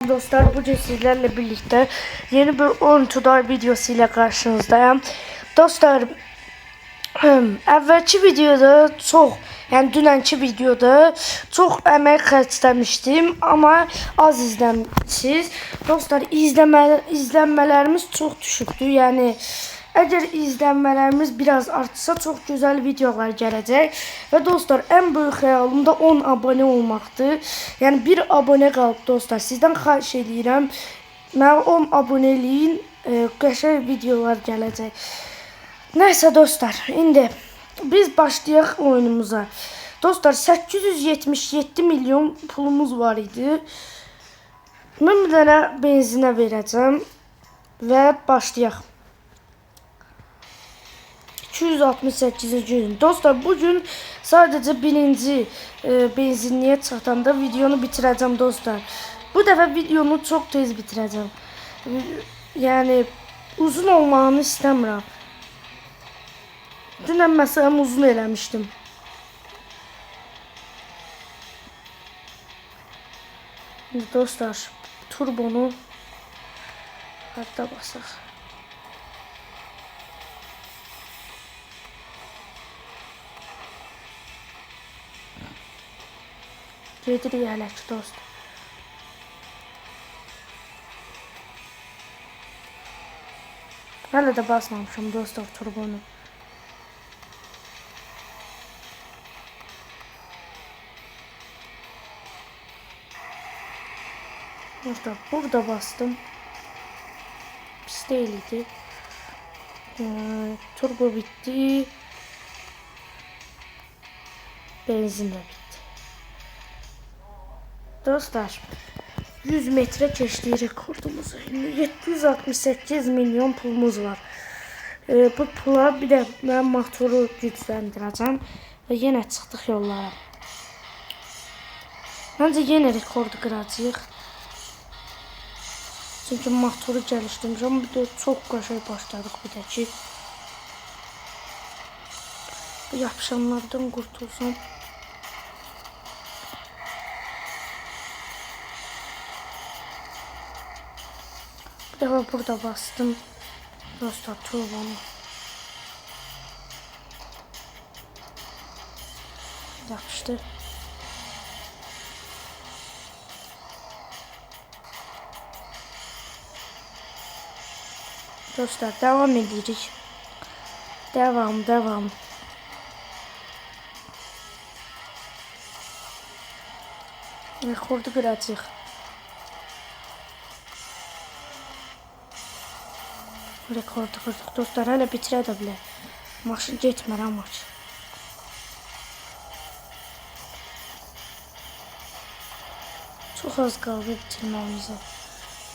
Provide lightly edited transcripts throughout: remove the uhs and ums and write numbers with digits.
Dostlar, bugün sizlerle birlikte yeni bir 10 tutar videosu ile karşınızdayım. Dostlar, əvvəlki videoda yəni dünənki videoda çox əmək xərcləmişdim, amma az izləmişsiniz. Dostlar, izlənmələrimiz çox düşübdür. Yəni əgər izlənmələrimiz biraz artsa çox gözəl videolar gələcək. Və dostlar, ən böyük xəyalım da 10 abunə olmaqdır. Yəni bir abunə qalıb dostlar. Sizdən xahiş edirəm, mənə 10 abunəliyin qəşəng videolar gələcək. Neyse dostlar, indi biz başlayaq oyunumuza. Dostlar, 877 milyon pulumuz var idi. Mən bir dənə benzinə verəcəm və başlayaq. 268-ci gün. Dostlar, bugün sadəcə birinci benzinliyə çatanda videonu bitirəcəm dostlar. Bu dəfə videonu çox tez bitirəcəm. Yəni uzun olmağını istəmirəm. Dünən məsələn uzun eləmişdim. Dostlar, turbonu harda basaq. Gedirik hələ ki dost. Hələ də basmamışım dostlar turbonu. Dostlar, burada bastım. Pis değildi. Turbo bitti. Benzin de bitti. Dostlar, 100 metre keçdiyi rekordumuzu. 768 milyon pulumuz var. Bu pula bir de ben motoru gücləndirəcəm ve yine çıxdıq yollara. Bence yine rekordu qıracağıq. Çünkü motoru gəlişdirmişəm. Bir de çok qəşəng başladıq bir də ki. Bu yapışanlardan qurtulsam. Bir dəfə burada bastım. Dostlar, turbonu. Yapışdı. Dostlar, devam edirik. Devam. Rekordu qıracağıq. Rekordu qırdıq. Dostlar, hələ bitirə də bilər. Maşın getmir amma ki. Çox az qaldı bitirməyimizə.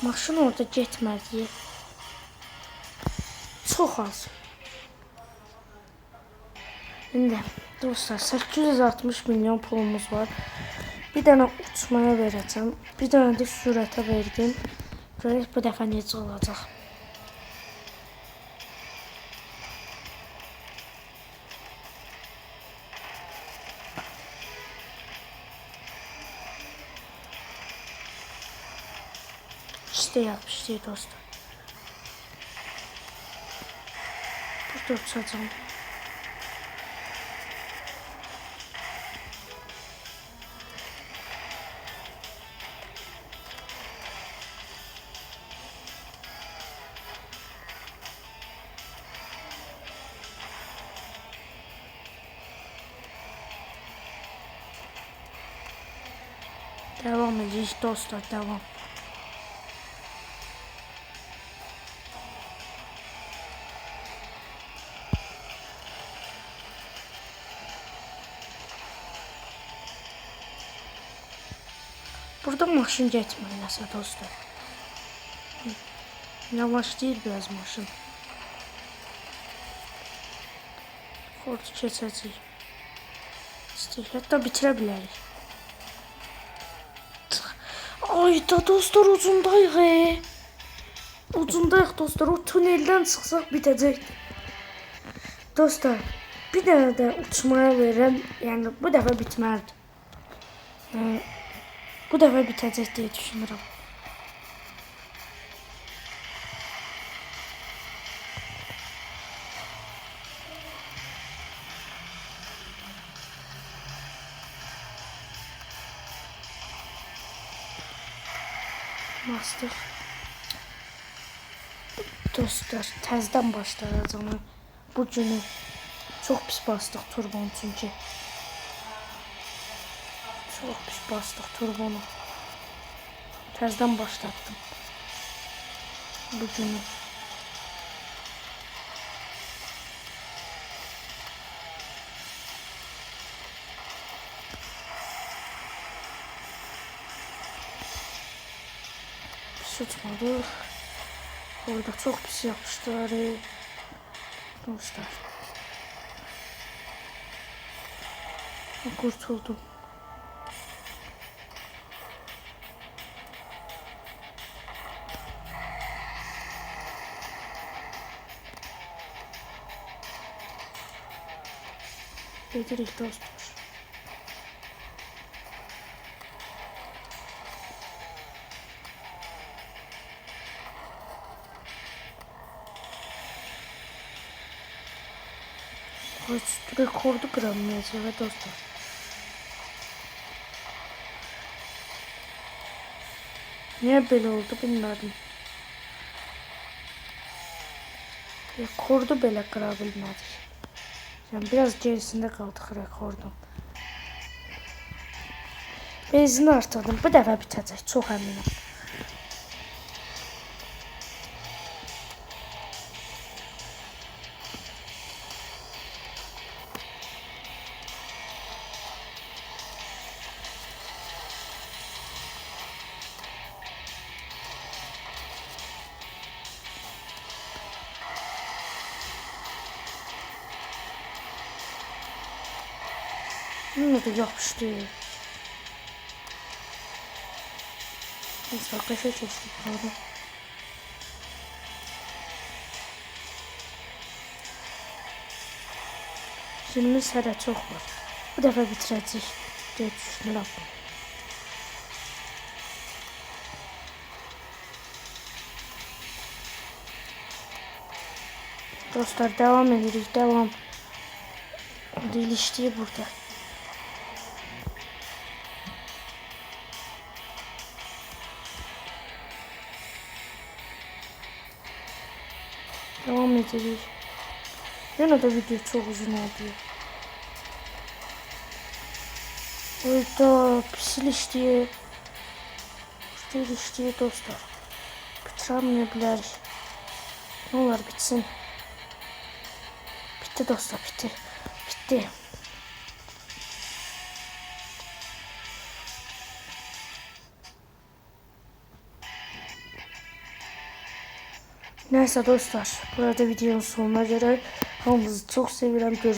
Maşın orada getmədi. Çok az. Şimdi dostlar, 860 milyon pulumuz var. Bir tane uçmaya vereceğim. Bir tane de sürete verdim. Görək bu dəfə necə olacaq. İşte yapmışdı dostlar. Burada uçacağım. Devam edeceğiz dostlar, devam. Burada maşın getmir nəsə dostlar. Yavaş değil biraz maşın. Orada keçəcəyik. Hətta bitirə bilərik. Ay da dostlar, ucundayıq. Ucundayıq dostlar. O tüneldən çıxsaq bitəcək. Dostlar, bir dənə də uçmaya verirəm. Yəni bu dəfə bitmərdi. Bu dəfə bitəcək deyə düşünürəm. Bastık. Dostlar, təzədən başlayacağım. Bu günü çok pis bastık turbonu çünkü. Çok pis bastık turbonu. Təzədən başlattım. Bu günü. Tutmadı. Orada çok pis yapmışlar. Dostlar. Kurtuldum. Gedirik dostlar. Rekordu kıramayacağız ve dostlar. Niye böyle oldu bilmiyorum. Rekordu böyle kırabilmedik. Yani biraz gerisinde kaldık rekordun. Benzini artırdım. Bu dəfə bitəcək. Çox əminəm. Yine de yapıştı. Neyse arkadaşa çektik burada. Günümüz hələ çox var. Bu dəfə bitirəcək deyə düşünürəm. Dostlar devam edirik. Devam. Değiştiği burada. Devam edirik. Yine de video çok uzun oldu. Orada pisiliştiği dostlar. Bitiremeyebiliriz. Ne olur bitsin. Bitti dostlar, bitti. Bitti. Neyse dostlar, burada videonun sonuna göre hamınızı çok seviyorum.